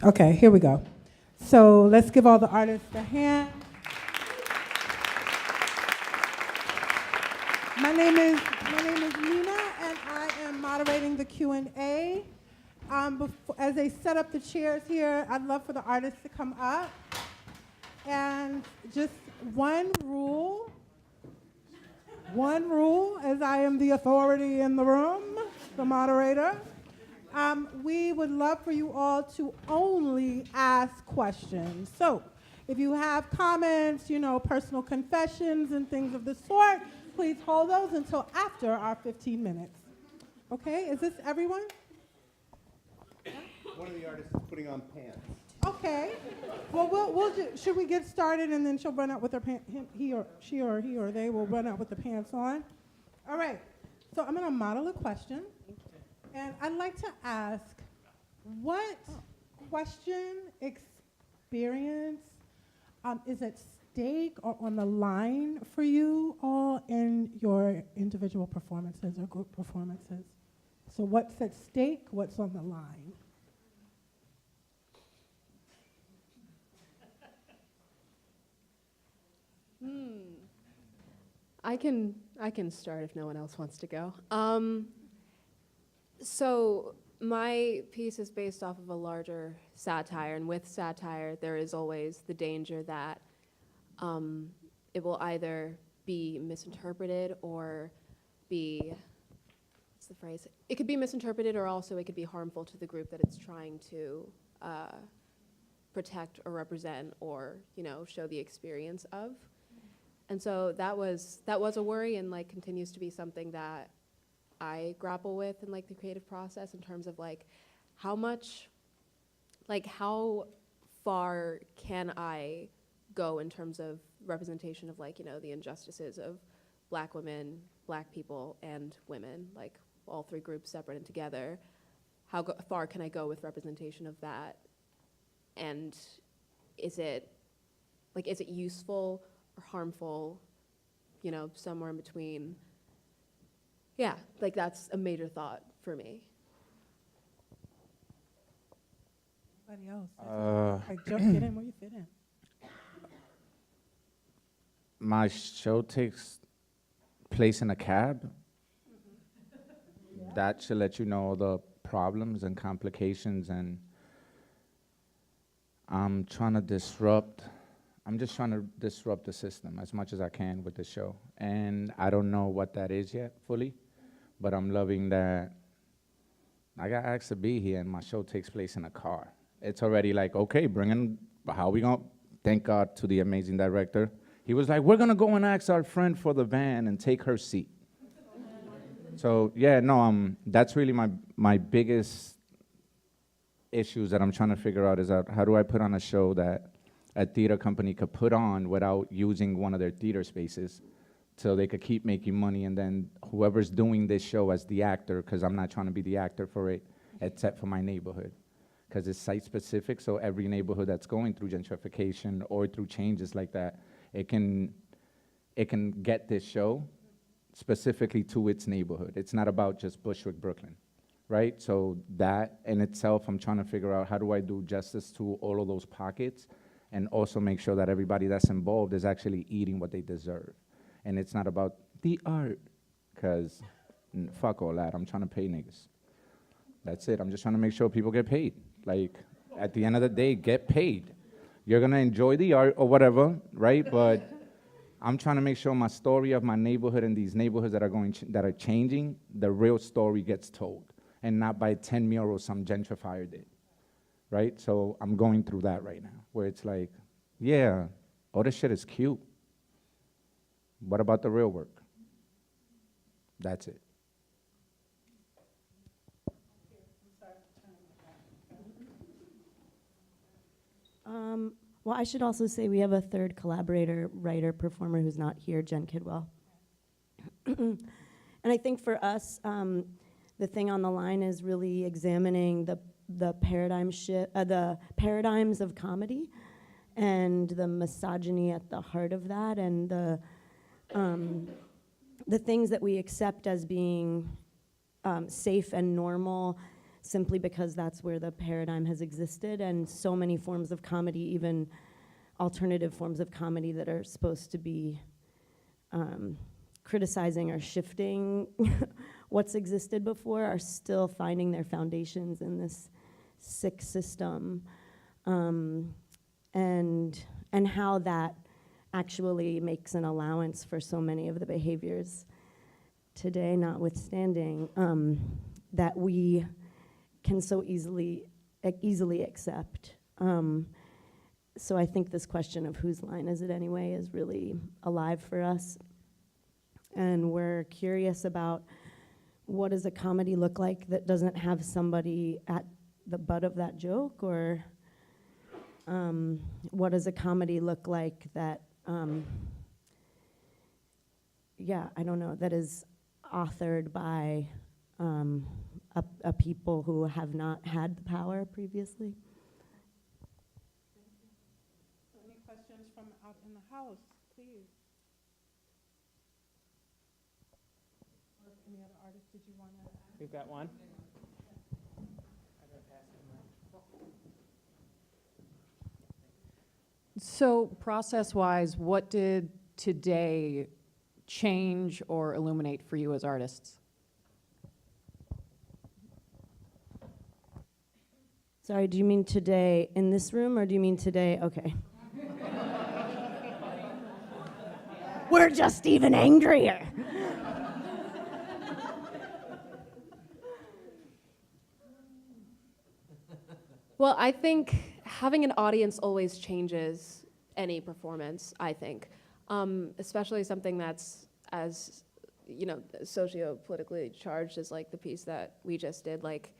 Okay, here we go. So let's give all the artists a hand. My name is Nina, and I am moderating the Q&A. As they set up the chairs here, I'd love for the artists to come up. And just one rule, as I am the authority in the room, the moderator. We would love for you all to only ask questions. So if you have comments, personal confessions and things of the sort, please hold those until after our 15 minutes. Okay, is this everyone? One of the artists is putting on pants. Okay. Well, should we get started and then she'll run out with her pants, he or they will run out with the pants on. All right, so I'm gonna model a question. And I'd like to ask, what question, experience is at stake or on the line for you all in your individual performances or group performances? So what's at stake, what's on the line? I can start if no one else wants to go. So my piece is based off of a larger satire, and with satire, there is always the danger that it will either be misinterpreted or be, what's the phrase? It could be misinterpreted, or also it could be harmful to the group that it's trying to protect or represent, or show the experience of. And so that was a worry, and continues to be something that I grapple with in the creative process in terms of how far can I go in terms of representation of the injustices of Black women, Black people, and women, all three groups separate and together. How far can I go with representation of that? And is it useful or harmful? Somewhere in between. Yeah, that's a major thought for me. Anybody else? Get in where you fit in. My show takes place in a cab. That should let you know the problems and complications, and I'm just trying to disrupt the system as much as I can with the show. And I don't know what that is yet fully, but I'm loving that I got asked to be here and my show takes place in a car. It's already okay, how we gonna, thank God to the amazing director. He was like, we're gonna go and ask our friend for the van and take her seat. So yeah, no, that's really my biggest issues that I'm trying to figure out is how do I put on a show that a theater company could put on without using one of their theater spaces, so they could keep making money, and then whoever's doing this show as the actor, because I'm not trying to be the actor for it, except for my neighborhood, because it's site-specific, so every neighborhood that's going through gentrification or through changes like that, it can get this show specifically to its neighborhood. It's not about just Bushwick, Brooklyn, right? So that in itself, I'm trying to figure out how do I do justice to all of those pockets, and also make sure that everybody that's involved is actually eating what they deserve. And it's not about the art, because fuck all that, I'm trying to pay niggas. That's it, I'm just trying to make sure people get paid. At the end of the day, get paid. You're gonna enjoy the art or whatever, right? But I'm trying to make sure my story of my neighborhood and these neighborhoods that are changing, the real story gets told, and not by 10 murals some gentrifier did. Right? So I'm going through that right now, where it's yeah, all this shit is cute. What about the real work? That's it. Well, I should also say we have a third collaborator, writer, performer who's not here, Jen Kidwell. And I think for us, the thing on the line is really examining the paradigm shift, the paradigms of comedy, and the misogyny at the heart of that, and the things that we accept as being safe and normal simply because that's where the paradigm has existed, and so many forms of comedy, even alternative forms of comedy that are supposed to be criticizing or shifting what's existed before, are still finding their foundations in this sick system, and how that actually makes an allowance for so many of the behaviors today, notwithstanding, that we can so easily accept. So I think this question of whose line is it anyway is really alive for us. And we're curious about, what does a comedy look like that doesn't have somebody at the butt of that joke? Or what does a comedy look like that, I don't know, that is authored by a people who have not had the power previously? Any questions from out in the house, please? Or any other artists did you want to add? We've got one. So process-wise, what did today change or illuminate for you as artists? Sorry, do you mean today in this room, or do you mean today? Okay. We're just even angrier. Well, I think having an audience always changes any performance, I think. Especially something that's as, socio-politically charged as like the piece that we just did. Like,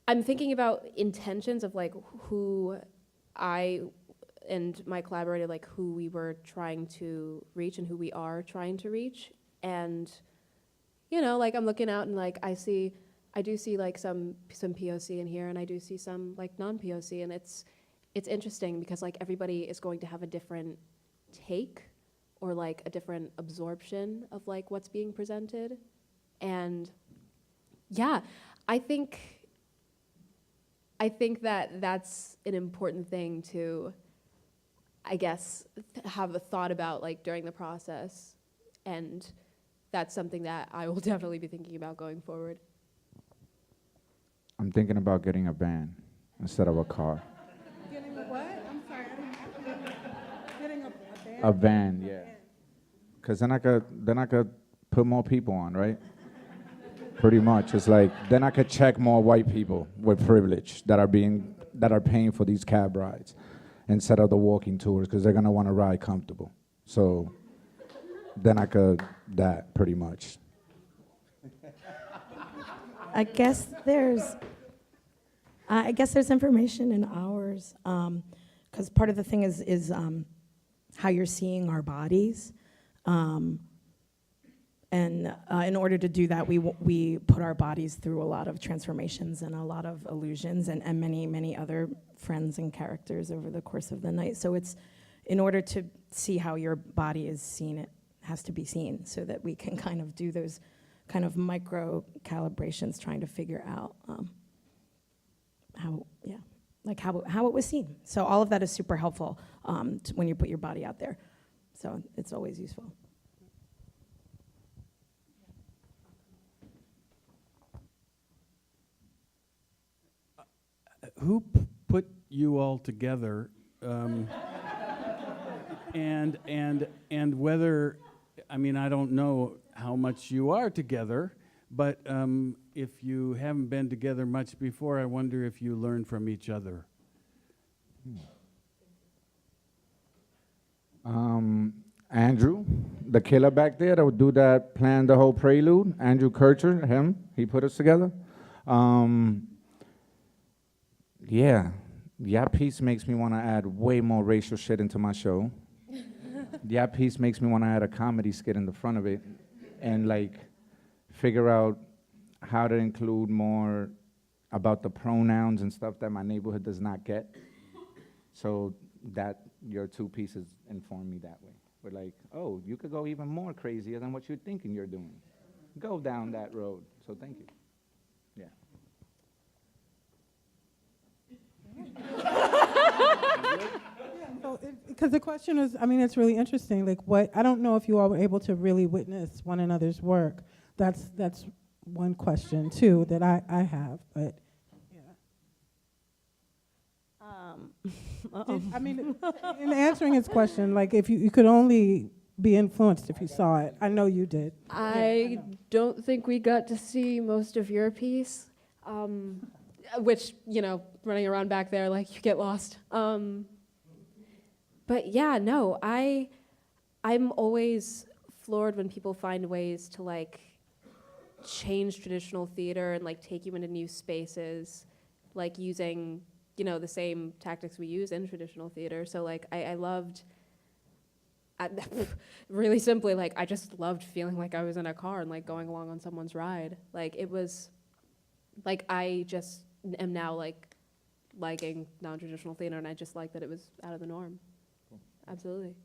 I'm thinking about intentions of like who I and my collaborator, like who we were trying to reach and who we are trying to reach. And, like I'm looking out and like I do see like some POC in here, and I do see some like non-POC, and it's interesting because like everybody is going to have a different take or like a different absorption of like what's being presented. And yeah, I think that that's an important thing to, I guess, have a thought about like during the process, and that's something that I will definitely be thinking about going forward. I'm thinking about getting a van instead of a car. Getting a what? I'm sorry. Getting a band? A van, yeah. Because then I could put more people on, right? Pretty much. It's like, then I could check more white people with privilege that are paying for these cab rides instead of the walking tours, because they're gonna want to ride comfortable. So then I could, that pretty much. I guess there's information in ours, because part of the thing is how you're seeing our bodies, and in order to do that, we put our bodies through a lot of transformations and a lot of illusions and many other friends and characters over the course of the night. So it's, in order to see how your body is seen, it has to be seen, so that we can kind of do those kind of micro calibrations, trying to figure out how it was seen. So all of that is super helpful when you put your body out there. So it's always useful. Who put you all together, and whether, I mean, I don't know how much you are together, but if you haven't been together much before, I wonder if you learn from each other. Andrew, the killer back there that would do that, planned the whole prelude, Andrew Kircher, he put us together. That piece makes me want to add way more racial shit into my show. That piece makes me want to add a comedy skit in the front of it and like figure out how to include more about the pronouns and stuff that my neighborhood does not get. So that your two pieces inform me that way. We're like, oh, you could go even more crazier than what you're thinking you're doing. Go down that road. So thank you. Yeah. because the question is, I mean, it's really interesting. Like, I don't know if you all were able to really witness one another's work. That's one question too that I have. But yeah, I mean, in answering his question, like, if you could only be influenced if you saw it. I know you did. I don't think we got to see most of your piece, which, you know, running around back there, like, you get lost. But yeah, no, I'm always floored when people find ways to, like, change traditional theater and, like, take you into new spaces, like, using, you know, the same tactics we use in traditional theater. So, like, I loved... really simply, like, I just loved feeling like I was in a car and, like, going along on someone's ride. Like, it was, like, I just am now, like, liking non-traditional theater, and I just like that it was out of the norm. Cool. Absolutely.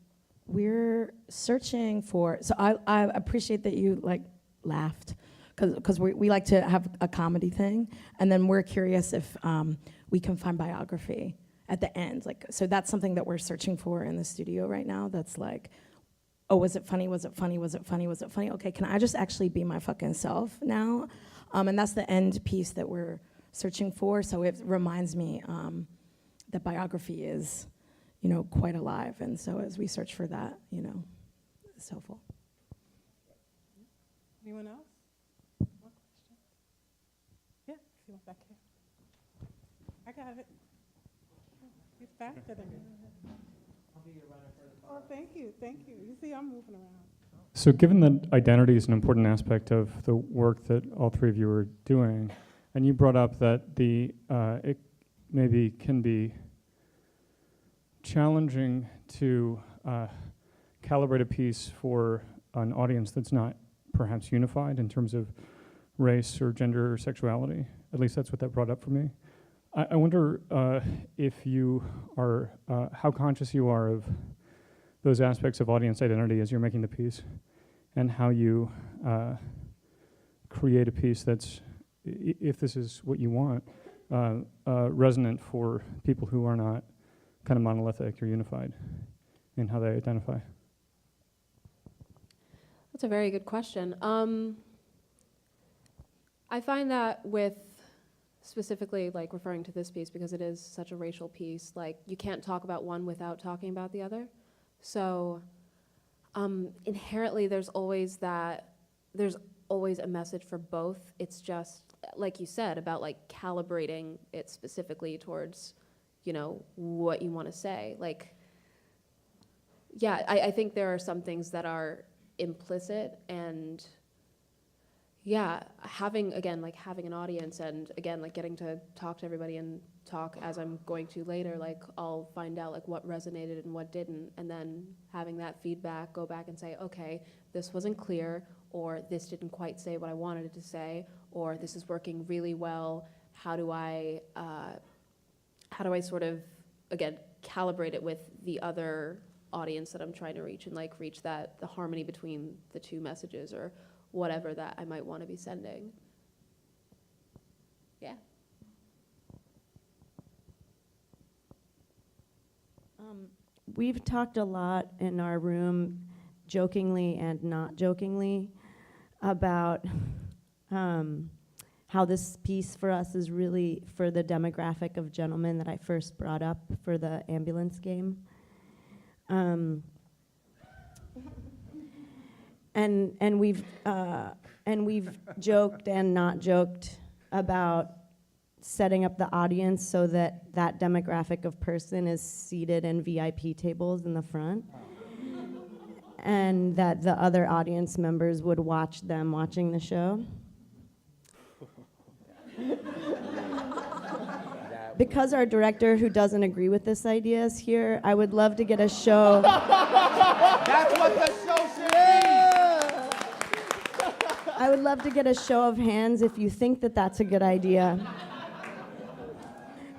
We're searching for, so I appreciate that you, like, laughed, because we like to have a comedy thing, and then we're curious if we can find biography at the end. Like, so that's something that we're searching for in the studio right now. That's like, oh, was it funny? Was it funny? Was it funny? Was it funny? Okay, can I just actually be my fucking self now? And that's the end piece that we're searching for. So it reminds me that biography is, you know, quite alive. And so as we search for that, you know, it's helpful. Anyone else? More questions? Yeah, if you want back here. I got it. He's faster than me. Oh, thank you, thank you. You see, I'm moving around. So given that identity is an important aspect of the work that all three of you are doing, and you brought up that it maybe can be challenging to calibrate a piece for an audience that's not perhaps unified in terms of race or gender or sexuality. At least that's what that brought up for me. I wonder if you are, how conscious you are of those aspects of audience identity as you're making the piece, and how you create a piece that's, if this is what you want, resonant for people who are not kind of monolithic or unified in how they identify. That's a very good question. I find that with specifically, like, referring to this piece, because it is such a racial piece, like, you can't talk about one without talking about the other. So inherently there's always a message for both. It's just, like you said, about, like, calibrating it specifically towards, you know, what you want to say. Like, yeah, I think there are some things that are implicit, and yeah, having an audience, and again, like, getting to talk to everybody and talk as I'm going to later, like, I'll find out, like, what resonated and what didn't, and then having that feedback, go back and say, okay, this wasn't clear, or this didn't quite say what I wanted it to say, or this is working really well. How do I sort of, again, calibrate it with the other audience that I'm trying to reach, and, like, reach the harmony between the two messages, or whatever that I might want to be sending. Yeah. We've talked a lot in our room, jokingly and not jokingly, about how this piece for us is really for the demographic of gentlemen that I first brought up for the ambulance game. And we've joked and not joked about setting up the audience so that that demographic of person is seated in VIP tables in the front, and that the other audience members would watch them watching the show. Because our director, who doesn't agree with this idea, is here, I would love to get a show. That's what the show should be! I would love to get a show of hands if you think that that's a good idea.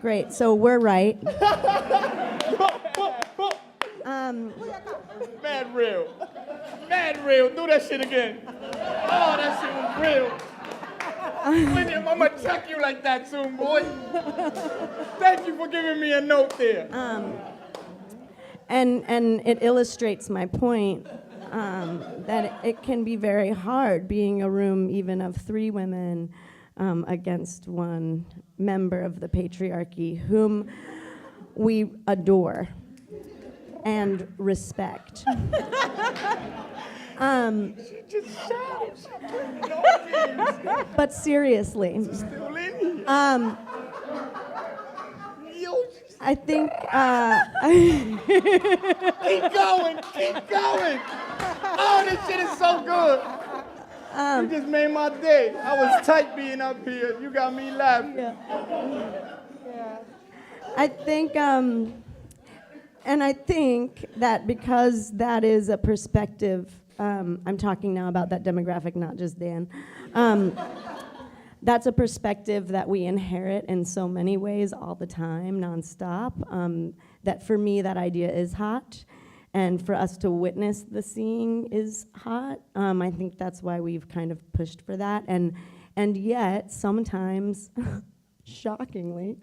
Great, so we're right. Mad real. Mad real. Do that shit again. Oh, that shit was real. William, I'm gonna check you like that soon, boy. Thank you for giving me a note there. and it illustrates my point that it can be very hard being a room even of 3 women against one member of the patriarchy whom we adore and respect. But seriously, Still in here. Yo, I think keep going, keep going. Oh, this shit is so good. You just made my day. I was tight being up here. You got me laughing. I think, and I think that because that is a perspective, I'm talking now about that demographic, not just Dan. That's a perspective that we inherit in so many ways all the time, nonstop. That for me, that idea is hot. And for us to witness the seeing is hot. I think that's why we've kind of pushed for that. And yet, sometimes, shockingly,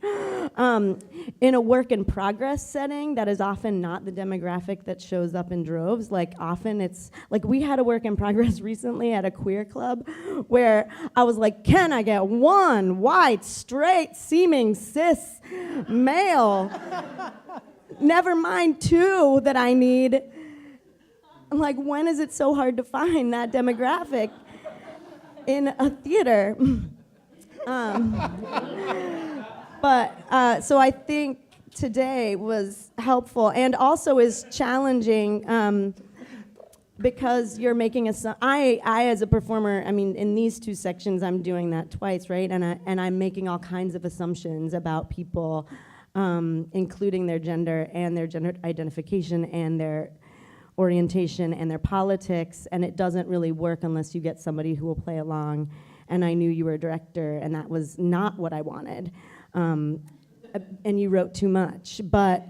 in a work in progress setting that is often not the demographic that shows up in droves. Like often it's, like we had a work in progress recently at a queer club where I was like, can I get one white, straight, seeming cis male? Never mind 2 that I need. I'm like, when is it so hard to find that demographic in a theater? But so I think today was helpful and also is challenging because you're making I as a performer, I mean, in these 2 sections, I'm doing that twice, right? And I'm making all kinds of assumptions about people, including their gender and their gender identification and their orientation and their politics, and it doesn't really work unless you get somebody who will play along. And I knew you were a director, and that was not what I wanted. And you wrote too much, but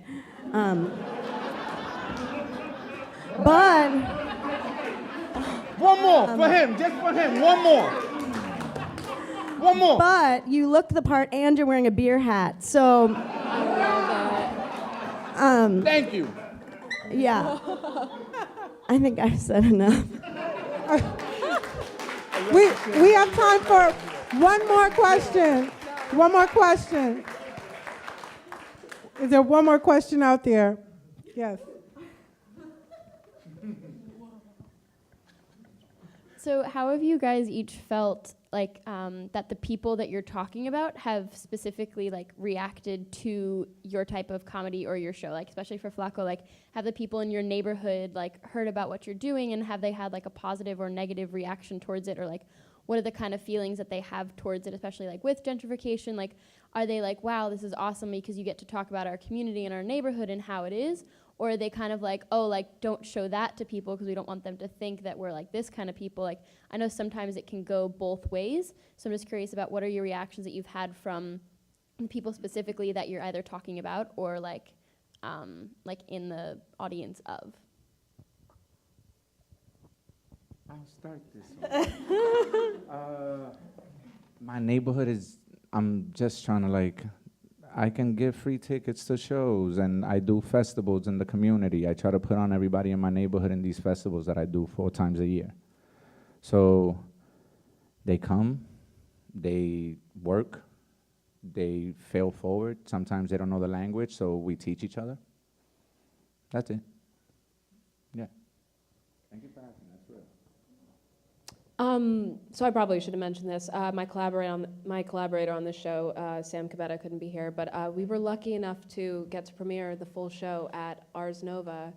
One more for him, just for him. One more. One more. But you look the part, and you're wearing a beer hat, so. Thank you. Yeah. I think I've said enough. We have time for one more question. One more question. Is there one more question out there? Yes. So how have you guys each felt like that the people that you're talking about have specifically like reacted to your type of comedy or your show? Like especially for Flako, like have the people in your neighborhood like heard about what you're doing, and have they had like a positive or negative reaction towards it, or like what are the kind of feelings that they have towards it, especially like with gentrification? Like are they like, wow, this is awesome because you get to talk about our community and our neighborhood and how it is? Or are they kind of like, oh, like, don't show that to people because we don't want them to think that we're like this kind of people? Like, I know sometimes it can go both ways. So I'm just curious about what are your reactions that you've had from the people specifically that you're either talking about or like in the audience of? I'll start this one. My neighborhood is, I'm just trying to like, I can give free tickets to shows, and I do festivals in the community. I try to put on everybody in my neighborhood in these festivals that I do 4 times a year. So they come, they work, they fail forward. Sometimes they don't know the language, so we teach each other. That's it. Yeah. Thank you for asking. That's real. So I probably should have mentioned this. My collaborator on this show, Sam Kebede, couldn't be here, but we were lucky enough to get to premiere the full show at Ars Nova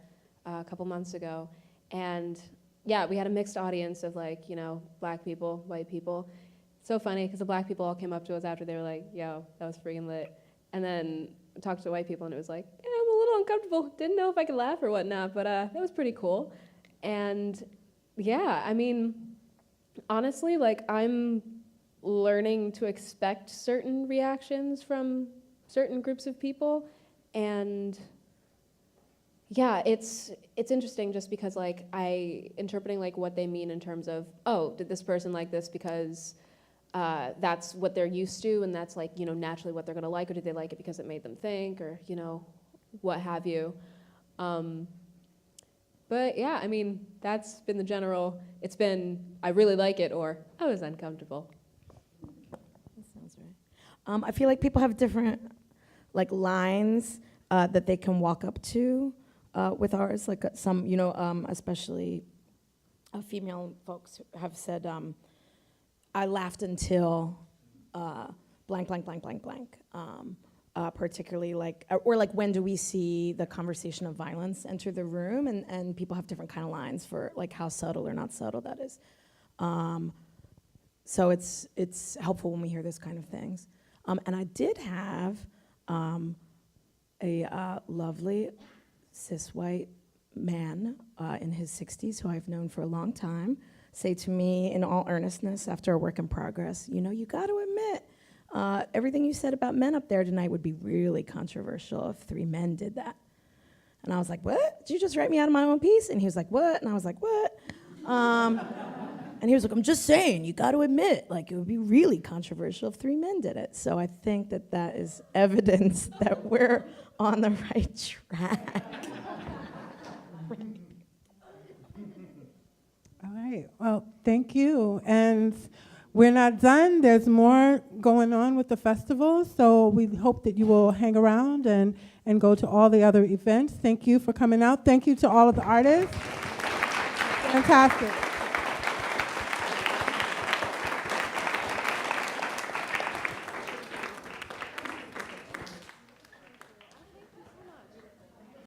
a couple months ago. And yeah, we had a mixed audience of like, you know, black people, white people. So funny, because the black people all came up to us after. They were like, yo, that was freaking lit. And then I talked to the white people, and it was like, yeah, I'm a little uncomfortable. Didn't know if I could laugh or whatnot, but that was pretty cool. And yeah, I mean, honestly, like, I'm learning to expect certain reactions from certain groups of people, and yeah, it's interesting just because like interpreting like what they mean in terms of, oh, did this person like this because that's what they're used to and that's like, you know, naturally what they're gonna like, or did they like it because it made them think, or, you know, what have you. But yeah, I mean, that's been the general, it's been, I really like it, or I was uncomfortable. That sounds right. I feel like people have different like lines that they can walk up to with ours. Like some, especially female folks have said, I laughed until blank, blank, blank, blank, blank. Particularly like, or like when do we see the conversation of violence enter the room, and people have different kind of lines for like how subtle or not subtle that is. So it's helpful when we hear this kind of things. And I did have a lovely cis white man in his 60s who I've known for a long time say to me in all earnestness after a work in progress, you got to admit, everything you said about men up there tonight would be really controversial if 3 men did that. And I was like, what? Did you just write me out of my own piece? And he was like, what? And I was like, what? And he was like, I'm just saying, you got to admit, like, it would be really controversial if 3 men did it. So I think that is evidence that we're on the right track. All right. Well, thank you. And we're not done. There's more going on with the festival, so we hope that you will hang around and go to all the other events. Thank you for coming out. Thank you to all of the artists. Fantastic.